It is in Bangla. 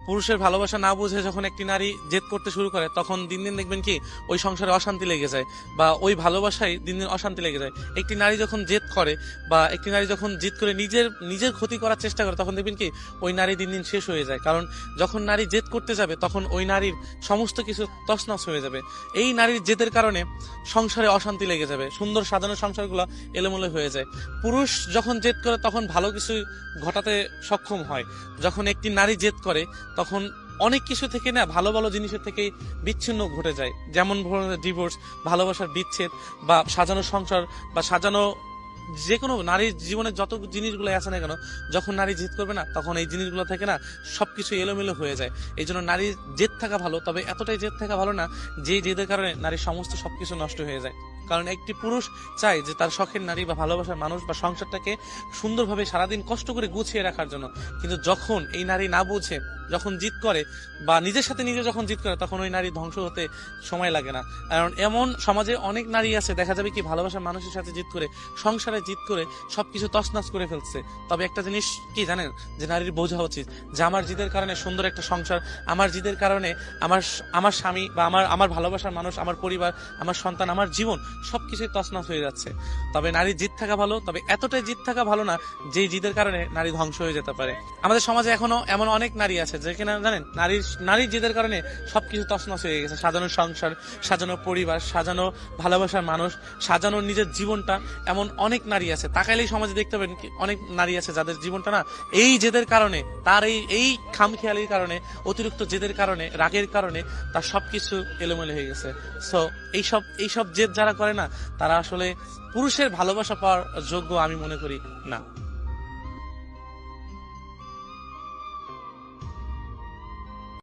পুরুষের ভালোবাসা না বুঝে যখন একটি নারী জেদ করতে শুরু করে, তখন দিন দিন দেখবেন কি ওই সংসারে অশান্তি লেগে যায়, বা ওই ভালোবাসায় দিন দিন অশান্তি লেগে যায়। একটি নারী যখন জেদ করে, বা একটি নারী যখন জেদ করে নিজের নিজের ক্ষতি করার চেষ্টা করে, তখন দেখবেন কি ওই নারী দিন দিন শেষ হয়ে যায়। কারণ যখন নারী জেদ করতে যাবে, তখন ওই নারীর সমস্ত কিছু তছনছ হয়ে যাবে। এই নারীর জেদের কারণে সংসারে অশান্তি লেগে যাবে, সুন্দর সাজানো সংসারগুলো এলোমেলো হয়ে যায়। পুরুষ যখন জেদ করে তখন ভালো কিছু ঘটাতে সক্ষম হয়। যখন একটি নারী জেদ করে, তখন অনেক কিছু থেকে না, ভালো ভালো জিনিসের থেকে বিচ্ছিন্ন ঘটে যায়। যেমন ডিভোর্স, ভালোবাসার বিচ্ছেদ, বা সাজানো সংসার, বা সাজানো যে কোনো নারীর জীবনে যত জিনিসগুলো আছে না কেন, যখন নারী জেদ করবে না, তখন এই জিনিসগুলো থেকে না সবকিছু এলোমেলো হয়ে যায়। এই জন্য নারীর জেদ থাকা ভালো, তবে এতটাই জেদ থাকা ভালো না যে জেদের কারণে নারীর সমস্ত সবকিছু নষ্ট হয়ে যায়। কারণ একটি পুরুষ চায় যে তার শখের নারী বা ভালোবাসার মানুষ বা সংসারটাকে সুন্দরভাবে সারাদিন কষ্ট করে গুছিয়ে রাখার জন্য। কিন্তু যখন এই নারী না বুঝে, যখন জিদ করে, বা নিজের সাথে নিজে যখন জিদ করে, তখন ওই নারী ধ্বংস হতে সময় লাগে না। কারণ এমন সমাজে অনেক নারী আছে, দেখা যাবে কি ভালোবাসার মানুষের সাথে জিদ করে, সংসারে জিদ করে সবকিছু তছনছ করে ফেলছে। তবে একটা জিনিস কি জানেন, যে নারীর বোঝা উচিত যে আমার জিদের কারণে সুন্দর একটা সংসার, আমার জিদের কারণে আমার আমার স্বামী বা আমার আমার ভালোবাসার মানুষ, আমার পরিবার, আমার সন্তান, আমার জীবন সবকিছুই তছনছ হয়ে যাচ্ছে। তবে নারীর জিদ থাকা ভালো, তবে এতটাই জিদ থাকা ভালো না যে জিদের কারণে নারী ধ্বংস হয়ে যেতে পারে। আমাদের সমাজে এখনো এমন অনেক নারী আছে যেখানে জানেন নারীর জিদের কারণে সবকিছু তছনছ হয়ে গেছে। সাজানো সংসার, সাজানো পরিবার, সাজানো ভালোবাসার মানুষ, সাজানো নিজের জীবনটা, এমন অনেক নারী আছে। তাকাইলেই সমাজে দেখতে পাবেন কি অনেক নারী আছে যাদের জীবনটা না এই জেদের কারণে, তার এই খামখেয়ালির কারণে, অতিরিক্ত জেদের কারণে, রাগের কারণে তার সবকিছু এলোমেলো হয়ে গেছে। সো এইসব জেদ যারা করে না, তারা আসলে পুরুষের ভালোবাসা পাওয়ার যোগ্য আমি মনে করি না।